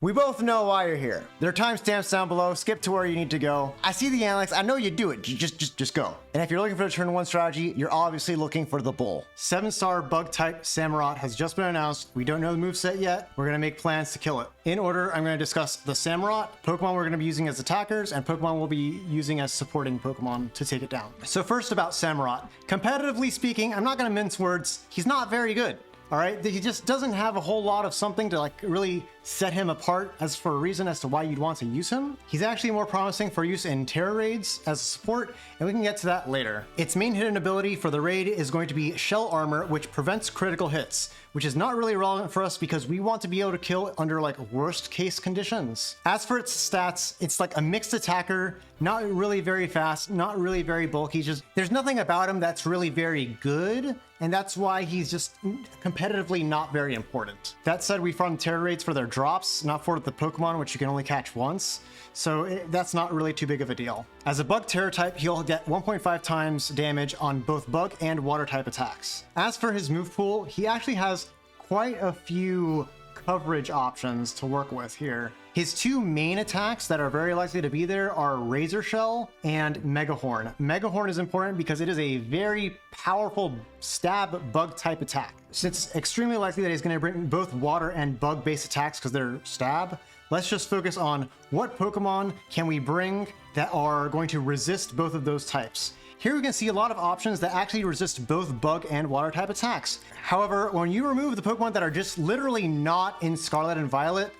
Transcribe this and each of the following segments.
We both know why you're here. There are timestamps down below. Skip to where you need to go. I see the analytics. I know you do it. Just go. And if you're looking for the turn 1 strategy, you're obviously looking for the bull. 7-star bug type Samurott has just been announced. We don't know the moveset yet. We're going to make plans to kill it. In order, I'm going to discuss the Samurott, Pokemon we're going to be using as attackers, and Pokemon we'll be using as supporting Pokemon to take it down. So first about Samurott. Competitively speaking, I'm not going to mince words. He's not very good. All right, he just doesn't have a whole lot of something to like really set him apart as for a reason as to why you'd want to use him. He's actually more promising for use in Tera raids as a support, and we can get to that later. Its main hidden ability for the raid is going to be Shell Armor, which prevents critical hits, which is not really relevant for us because we want to be able to kill under like worst case conditions. As for its stats, it's like a mixed attacker, not really very fast, not really very bulky, just there's nothing about him that's really very good, and that's why he's just competitively not very important. That said, we farm Tera raids for their drops, not for the Pokemon, which you can only catch once, so that's not really too big of a deal. As a bug Tera type, he'll get 1.5 times damage on both bug and water type attacks. As for his move pool, he actually has quite a few coverage options to work with here. His two main attacks that are very likely to be there are Razor Shell and Mega Horn. Mega Horn is important because it is a very powerful stab bug type attack. Since it's extremely likely that he's going to bring both water and bug based attacks because they're stab, let's just focus on what Pokemon can we bring that are going to resist both of those types. Here we can see a lot of options that actually resist both bug and water type attacks. However, when you remove the Pokemon that are just literally not in Scarlet and Violet,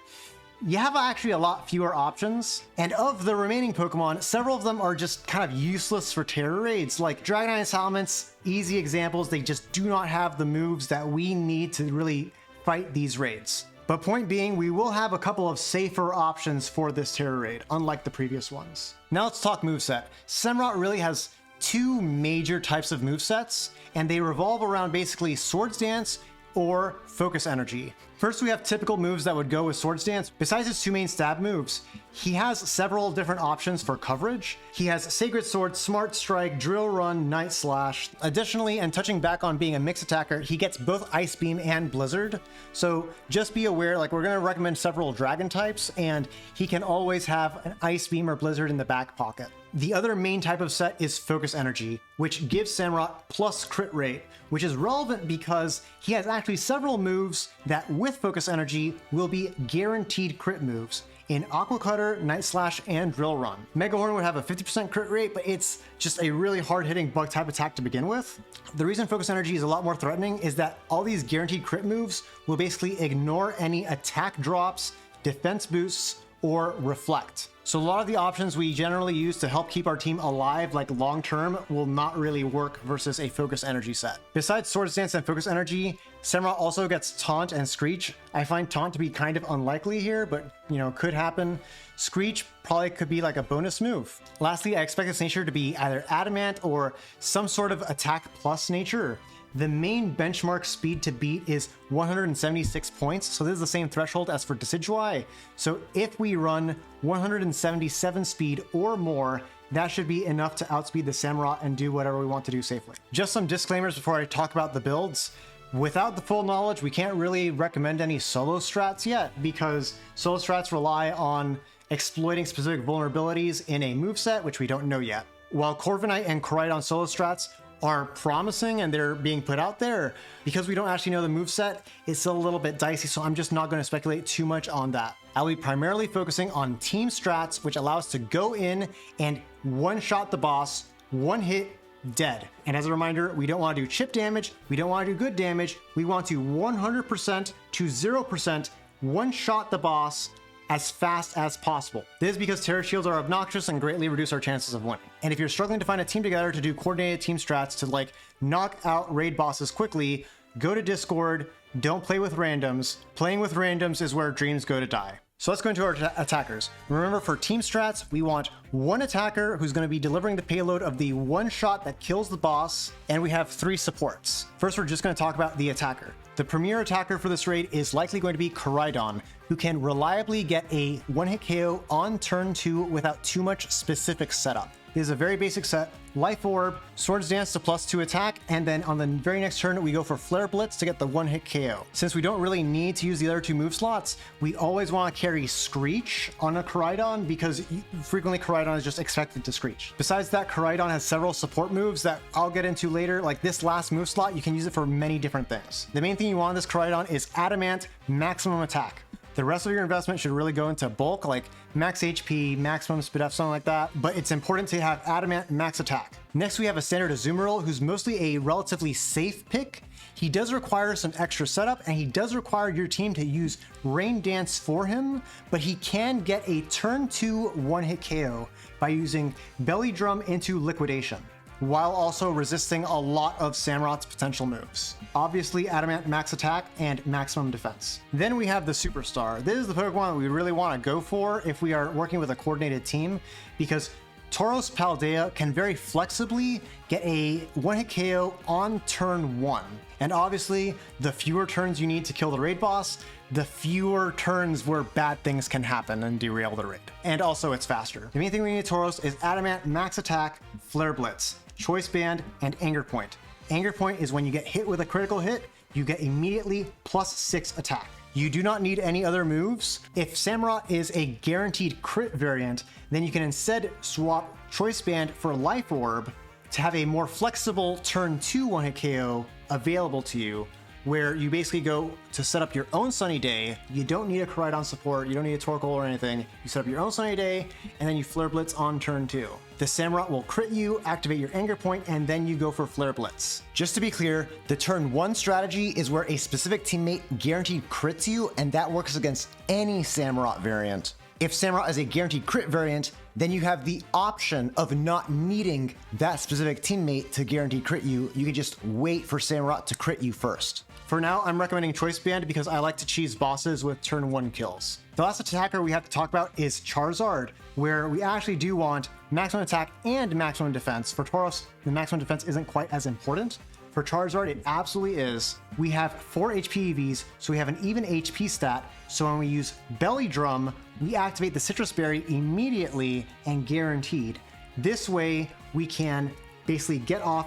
you have actually a lot fewer options. And of the remaining Pokemon, several of them are just kind of useless for Tera raids, like Dragonite and Salamence, easy examples. They just do not have the moves that we need to really fight these raids. But point being, we will have a couple of safer options for this Tera raid, unlike the previous ones. Now let's talk moveset. Samurott really has two major types of movesets, and they revolve around basically Swords Dance or Focus Energy. First, we have typical moves that would go with Swords Dance. Besides his two main stab moves, he has several different options for coverage. He has Sacred Sword, Smart Strike, Drill Run, Night Slash. Additionally, and touching back on being a mixed attacker, he gets both Ice Beam and Blizzard. So just be aware, like we're going to recommend several Dragon types, and he can always have an Ice Beam or Blizzard in the back pocket. The other main type of set is Focus Energy, which gives Samurott plus crit rate, which is relevant because he has actually several moves that with Focus Energy will be guaranteed crit moves in Aqua Cutter, Night Slash, and Drill Run. Mega Horn would have a 50% crit rate, but it's just a really hard-hitting bug type attack to begin with. The reason Focus Energy is a lot more threatening is that all these guaranteed crit moves will basically ignore any attack drops, defense boosts, or reflect. So a lot of the options we generally use to help keep our team alive, like long term, will not really work versus a Focus Energy set. Besides Swords Dance and Focus Energy, Samurott also gets Taunt and Screech. I find Taunt to be kind of unlikely here, but could happen. Screech probably could be like a bonus move. Lastly, I expect its nature to be either Adamant or some sort of attack plus nature. The main benchmark speed to beat is 176 points, so this is the same threshold as for Decidueye. So if we run 177 speed or more, that should be enough to outspeed the Samurott and do whatever we want to do safely. Just some disclaimers before I talk about the builds. Without the full knowledge, we can't really recommend any solo strats yet, because solo strats rely on exploiting specific vulnerabilities in a moveset, which we don't know yet. While Corviknight and Koraidon solo strats are promising and they're being put out there, because we don't actually know the moveset, it's a little bit dicey, so I'm just not going to speculate too much on that. I'll be primarily focusing on team strats, which allow us to go in and one-shot the boss, one hit, dead. And as a reminder, we don't want to do chip damage, we don't want to do good damage, we want to 100% to 0% one-shot the boss as fast as possible. This is because Tera Shields are obnoxious and greatly reduce our chances of winning. And if you're struggling to find a team together to do coordinated team strats to like knock out raid bosses quickly, go to Discord, don't play with randoms. Playing with randoms is where dreams go to die. So let's go into our attackers. Remember, for team strats, we want one attacker who's going to be delivering the payload of the one shot that kills the boss, and we have 3 supports. First, we're just going to talk about the attacker. The premier attacker for this raid is likely going to be Koraidon, who can reliably get a one-hit KO on turn 2 without too much specific setup. It is a very basic set. Life Orb, Swords Dance to +2 attack, and then on the very next turn, we go for Flare Blitz to get the one-hit KO. Since we don't really need to use the other 2 move slots, we always want to carry Screech on a Koraidon because frequently Koraidon is just expected to Screech. Besides that, Koraidon has several support moves that I'll get into later. Like this last move slot, you can use it for many different things. The main thing you want on this Koraidon is Adamant, maximum attack. The rest of your investment should really go into bulk, like max HP, maximum speed up, something like that. But it's important to have Adamant max attack. Next, we have a standard Azumarill, who's mostly a relatively safe pick. He does require some extra setup, and he does require your team to use Rain Dance for him, but he can get a turn 2 one-hit KO by using Belly Drum into Liquidation, while also resisting a lot of Samurott's potential moves. Obviously, Adamant max attack and maximum defense. Then we have the Superstar. This is the Pokemon that we really want to go for if we are working with a coordinated team, because Tauros Paldea can very flexibly get a one-hit KO on turn 1. And obviously, the fewer turns you need to kill the raid boss, the fewer turns where bad things can happen and derail the raid. And also, it's faster. The main thing we need Tauros is Adamant max attack, Flare Blitz, Choice Band, and Anger Point. Anger Point is when you get hit with a critical hit, you get immediately +6 attack. You do not need any other moves. If Samurott is a guaranteed crit variant, then you can instead swap Choice Band for Life Orb to have a more flexible turn 2 one-hit KO available to you, where you basically go to set up your own Sunny Day. You don't need a Koraidon support, you don't need a Torkoal or anything. You set up your own Sunny Day, and then you Flare Blitz on turn 2. The Samurott will crit you, activate your Anger Point, and then you go for Flare Blitz. Just to be clear, the turn 1 strategy is where a specific teammate guaranteed crits you, and that works against any Samurott variant. If Samurott is a guaranteed crit variant, then you have the option of not needing that specific teammate to guarantee crit you. You can just wait for Samurott to crit you first. For now, I'm recommending Choice Band because I like to cheese bosses with turn 1 kills. The last attacker we have to talk about is Charizard, where we actually do want maximum attack and maximum defense. For Tauros, the maximum defense isn't quite as important. For Charizard, it absolutely is. We have 4 HP EVs, so we have an even HP stat. So when we use Belly Drum, we activate the Citrus Berry immediately and guaranteed. This way, we can basically get off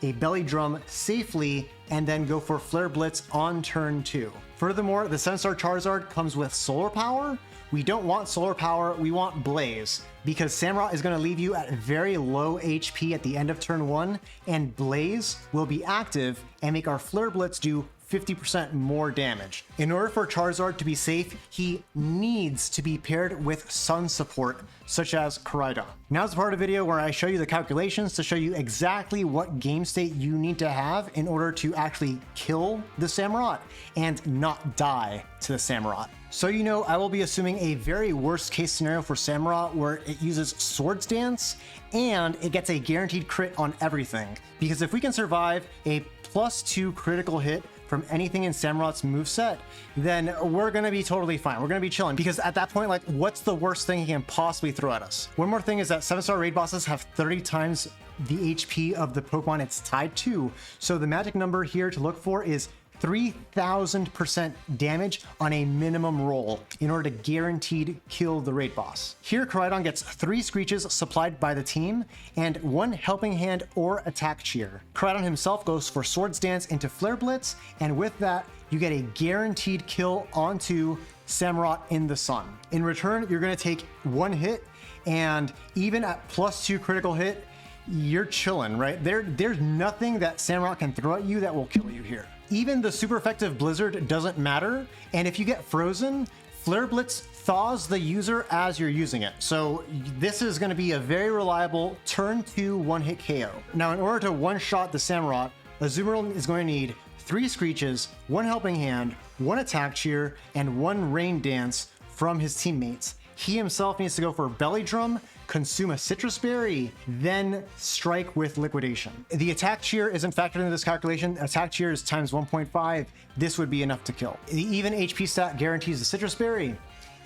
a Belly Drum safely and then go for Flare Blitz on turn 2. Furthermore, the 7-star Charizard comes with Solar Power. We don't want Solar Power, we want Blaze, because Samurott is going to leave you at very low HP at the end of turn 1, and Blaze will be active and make our Flare Blitz do 50% more damage. In order for Charizard to be safe, he needs to be paired with Sun support, such as Koraidon. Now's the part of the video where I show you the calculations to show you exactly what game state you need to have in order to actually kill the Samurott and not die to the Samurott. So you know, I will be assuming a very worst case scenario for Samurott where it uses Swords Dance and it gets a guaranteed crit on everything. Because if we can survive a +2 critical hit from anything in Samurott's moveset, then we're gonna be totally fine. We're gonna be chilling, because at that point, like, what's the worst thing he can possibly throw at us? One more thing is that 7-star raid bosses have 30 times the HP of the Pokemon it's tied to. So the magic number here to look for is 3,000% damage on a minimum roll in order to guaranteed kill the raid boss. Here, Koraidon gets 3 Screeches supplied by the team and 1 Helping Hand or Attack Cheer. Koraidon himself goes for Swords Dance into Flare Blitz, and with that, you get a guaranteed kill onto Samurott in the sun. In return, you're going to take 1 hit, and even at +2 critical hit, you're chilling, right? There's nothing that Samurott can throw at you that will kill you here. Even the super effective Blizzard doesn't matter, and if you get frozen, Flare Blitz thaws the user as you're using it. So this is going to be a very reliable turn 2 one-hit KO. Now, in order to one-shot the Samurott, Azumarill is going to need 3 Screeches, 1 Helping Hand, 1 Attack Cheer, and 1 Rain Dance from his teammates. He himself needs to go for Belly Drum, consume a Citrus Berry, then strike with Liquidation. The Attack Cheer isn't factored into this calculation. Attack Cheer is times 1.5. This would be enough to kill. The even HP stat guarantees the Citrus Berry.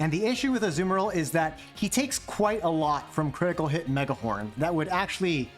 And the issue with Azumarill is that he takes quite a lot from critical hit Megahorn. That would actually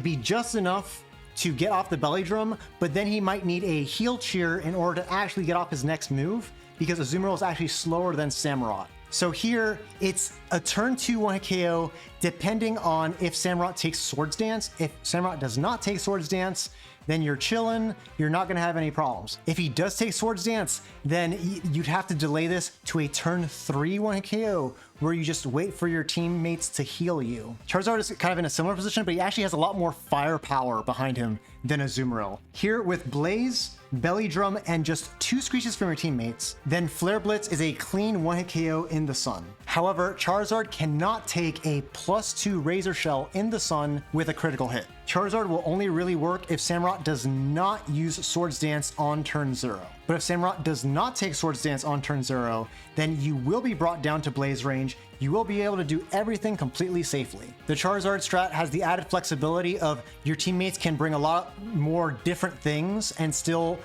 be just enough to get off the Belly Drum, but then he might need a Heal Cheer in order to actually get off his next move, because Azumarill is actually slower than Samurott. So here, it's a turn 2 1-hit KO depending on if Samurott takes Swords Dance. If Samurott does not take Swords Dance, then you're chilling, you're not gonna have any problems. If he does take Swords Dance, then you'd have to delay this to a turn 3 1-hit KO, where you just wait for your teammates to heal you. Charizard is kind of in a similar position, but he actually has a lot more firepower behind him than Azumarill. Here with Blaze, Belly Drum, and just 2 Screeches from your teammates, then Flare Blitz is a clean 1-hit KO in the sun. However, Charizard cannot take a +2 Razor Shell in the sun with a critical hit. Charizard will only really work if Samurott does not use Swords Dance on turn 0. But if Samurott does not take Swords Dance on turn 0, then you will be brought down to Blaze range. You will be able to do everything completely safely. The Charizard strat has the added flexibility of your teammates can bring a lot more different things and still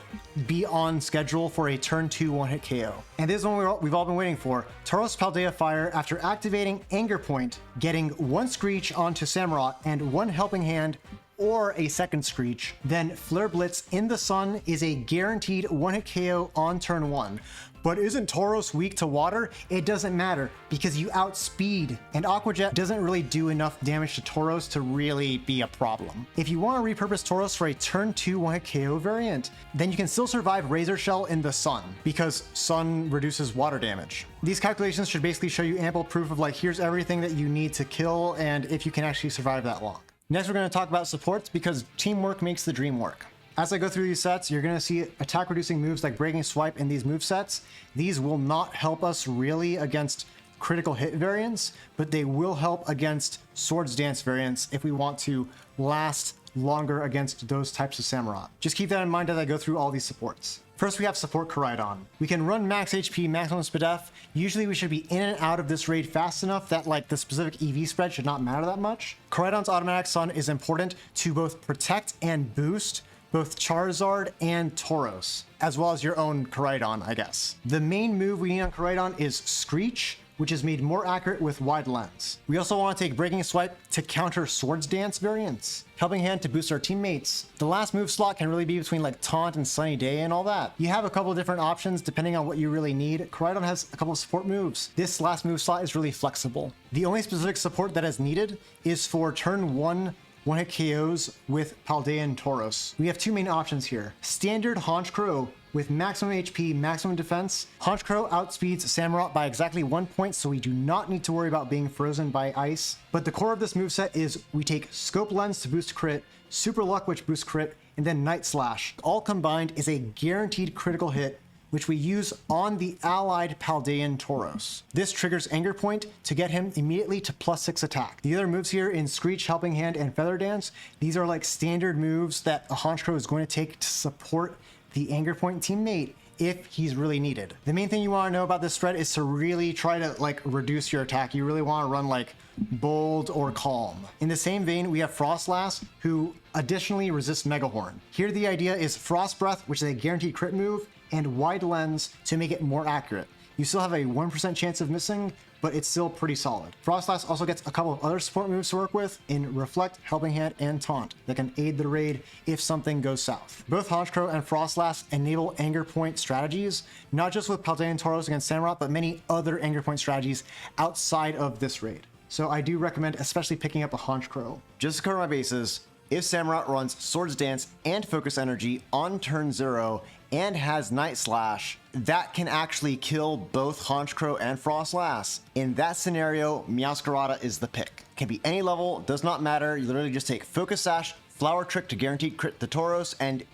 be on schedule for a turn 2 1-hit KO. And this is one we've all been waiting for. Tauros Paldea Fire, after activating Anger Point, getting 1 Screech onto Samurott and 1 Helping Hand or a second Screech, then Flare Blitz in the sun is a guaranteed 1-hit KO on turn 1. But isn't Tauros weak to water? It doesn't matter because you outspeed, and Aqua Jet doesn't really do enough damage to Tauros to really be a problem. If you want to repurpose Tauros for a turn 2 1-hit KO variant, then you can still survive Razor Shell in the sun because sun reduces water damage. These calculations should basically show you ample proof of like, here's everything that you need to kill and if you can actually survive that long. Next, we're going to talk about supports because teamwork makes the dream work. As I go through these sets, you're going to see attack reducing moves like Breaking Swipe in these move sets. These will not help us really against critical hit variants, but they will help against Swords Dance variants if we want to last longer against those types of Samurott. Just keep that in mind as I go through all these supports. First, we have support Koraidon. We can run max HP, maximum SPDF. Usually we should be in and out of this raid fast enough that like the specific EV spread should not matter that much. Koraidon's automatic sun is important to both protect and boost both Charizard and Tauros, as well as your own Koraidon, I guess. The main move we need on Koraidon is Screech, which is made more accurate with Wide Lens. We also want to take Breaking Swipe to counter Swords Dance variants, Helping Hand to boost our teammates. The last move slot can really be between like Taunt and Sunny Day and all that. You have a couple of different options depending on what you really need. Koraidon has a couple of support moves. This last move slot is really flexible. The only specific support that is needed is for turn 1 1-hit KOs with Paldea and Tauros. We have 2 main options here. Standard Honchkrow with maximum HP, maximum defense. Honchkrow outspeeds Samurott by exactly 1 point, so we do not need to worry about being frozen by ice. But the core of this moveset is we take Scope Lens to boost crit, Super Luck, which boosts crit, and then Night Slash. All combined is a guaranteed critical hit, which we use on the allied Paldean Tauros. This triggers Anger Point to get him immediately to +6 attack. The other moves here in Screech, Helping Hand, and Feather Dance, these are like standard moves that a Honchkrow is going to take to support the Anger Point teammate if he's really needed. The main thing you want to know about this spread is to really try to like reduce your attack. You really want to run like Bold or Calm. In the same vein, we have Froslass, who additionally resists Mega Horn. Here the idea is Frost Breath, which is a guaranteed crit move, and Wide Lens to make it more accurate. You still have a 1% chance of missing, but it's still pretty solid. Froslass also gets a couple of other support moves to work with in Reflect, Helping Hand, and Taunt that can aid the raid if something goes south. Both Honchkrow and Froslass enable Anger Point strategies, not just with Paldea and Tauros against Samurott, but many other Anger Point strategies outside of this raid. So I do recommend especially picking up a Honchkrow. Just to cover my bases, if Samurott runs Swords Dance and Focus Energy on turn 0 and has Night Slash, that can actually kill both Honchkrow and Froslass. In that scenario, Meowscarada is the pick. Can be any level, does not matter. You literally just take Focus Sash, Flower Trick to guaranteed crit the Tauros, and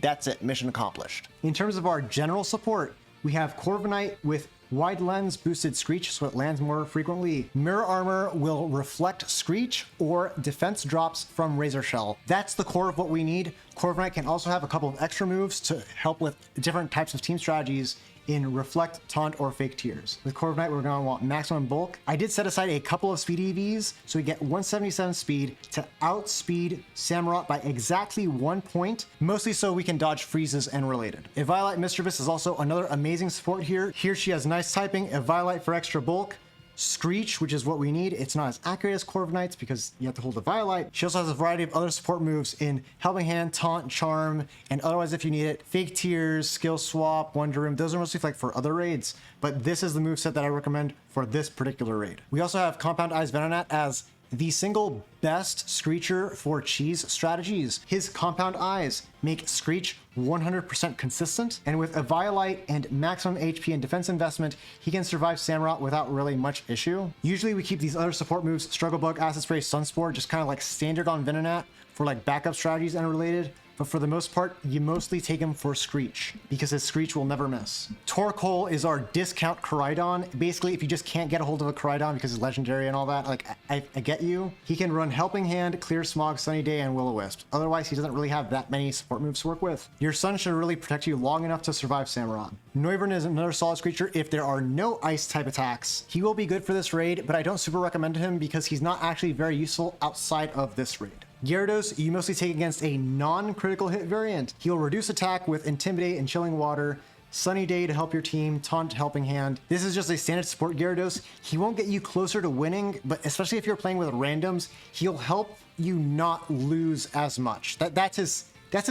that's it, mission accomplished. In terms of our general support, we have Corviknight with Wide Lens boosted Screech, so it lands more frequently. Mirror Armor will reflect Screech or defense drops from Razor Shell. That's the core of what we need. Corviknight can also have a couple of extra moves to help with different types of team strategies in Reflect, Taunt, or Fake Tears. With Corviknight, we're going to want maximum bulk. I did set aside a couple of speed EVs, so we get 177 speed to outspeed Samurott by exactly 1 point, mostly so we can dodge freezes and related. Eviolite Misdreavus is also another amazing support here. Here she has nice typing, Eviolite for extra bulk, Screech, which is what we need. It's not as accurate as Corviknight's because you have to hold a Violite. She also has a variety of other support moves in Helping Hand, Taunt, Charm, and otherwise if you need it, Fake Tears, Skill Swap, Wonder Room. Those are mostly like for other raids, but this is the moveset that I recommend for this particular raid. We also have Compound Eyes Venonat as the single best Screecher for cheese strategies. His Compound Eyes make Screech 100% consistent, and with a Violite and maximum HP and defense investment, he can survive Samurott without really much issue. Usually we keep these other support moves, Struggle Bug, Acid Spray, Sunspore, just kind of like standard on Venonat for like backup strategies and related. But for the most part, you mostly take him for Screech because his Screech will never miss. Torkoal is our discount Koraidon. Basically, if you just can't get a hold of a Koraidon because it's legendary and all that, like, I get you. He can run Helping Hand, Clear Smog, Sunny Day, and Will-O-Wisp. Otherwise, he doesn't really have that many support moves to work with. Your Sun should really protect you long enough to survive Samurott. Noivern is another solid Screecher if there are no Ice type attacks. He will be good for this raid, but I don't super recommend him because he's not actually very useful outside of this raid. Gyarados, you mostly take against a non-critical hit variant. He will reduce attack with Intimidate and Chilling Water, Sunny Day to help your team, Taunt, Helping Hand. This is just a standard support Gyarados. He won't get you closer to winning, but especially if you're playing with randoms, he'll help you not lose as much. That's his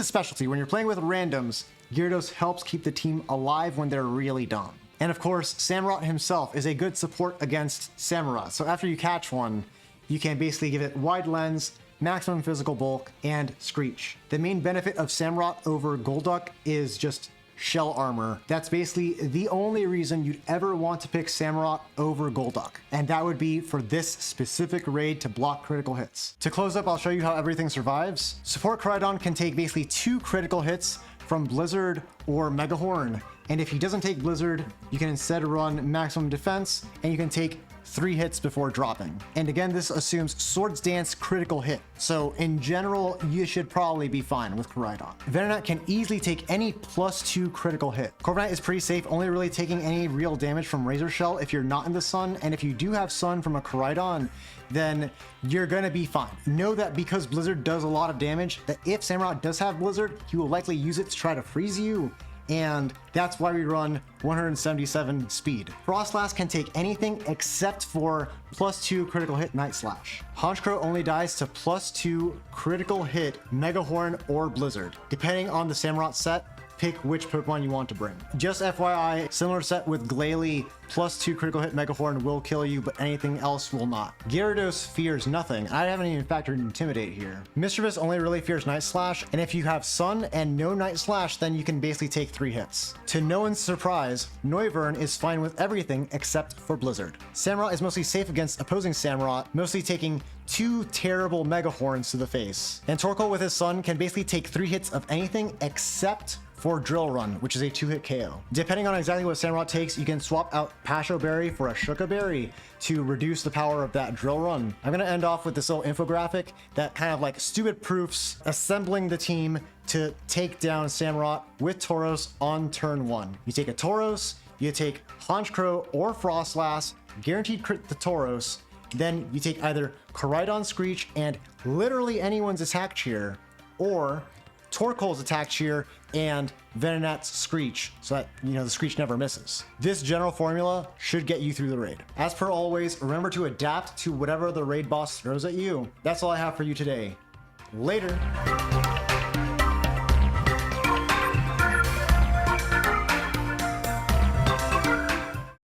specialty. When you're playing with randoms, Gyarados helps keep the team alive when they're really dumb. And of course, Samurott himself is a good support against Samurott. So after you catch one, you can basically give it Wide Lens, maximum physical bulk, and Screech. The main benefit of Samurott over Golduck is just shell armor. That's basically the only reason you'd ever want to pick Samurott over Golduck, and that would be for this specific raid to block critical hits. To close up, I'll show you how everything survives. Support Koraidon can take basically 2 critical hits from Blizzard or Megahorn, and if he doesn't take Blizzard, you can instead run maximum defense, and you can take 3 hits before dropping. And again, this assumes Swords Dance critical hit. So in general, you should probably be fine with Koraidon. Venonat can easily take any +2 critical hit. Corviknight is pretty safe, only really taking any real damage from Razor Shell if you're not in the Sun, and if you do have Sun from a Koraidon, then you're gonna be fine. Know that because Blizzard does a lot of damage, that if Samurott does have Blizzard, he will likely use it to try to freeze you, and that's why we run 177 speed. Froslass can take anything except for +2 critical hit Night Slash. Honchkrow only dies to +2 critical hit Megahorn or Blizzard. Depending on the Samurott set, pick which Pokemon you want to bring. Just FYI, similar set with Glalie, +2 critical hit Megahorn will kill you, but anything else will not. Gyarados fears nothing. I haven't even factored Intimidate here. Misdreavus only really fears Night Slash, and if you have Sun and no Night Slash, then you can basically take 3 hits. To no one's surprise, Noivern is fine with everything except for Blizzard. Samurott is mostly safe against opposing Samurott, mostly taking 2 terrible Megahorns to the face. And Torkoal with his Sun can basically take 3 hits of anything except for Drill Run, which is a 2-hit KO. Depending on exactly what Samurott takes, you can swap out Pasho Berry for a Shuka Berry to reduce the power of that Drill Run. I'm gonna end off with this little infographic that kind of like stupid proofs assembling the team to take down Samurott with Tauros on turn 1. You take a Tauros, you take Honchkrow or Froslass, guaranteed crit the Tauros, then you take either Koraidon Screech and literally anyone's attack cheer, or Torkoal's attack cheer and Venonat's Screech, so that, you know, the Screech never misses. This general formula should get you through the raid. As per always, remember to adapt to whatever the raid boss throws at you. That's all I have for you today. Later.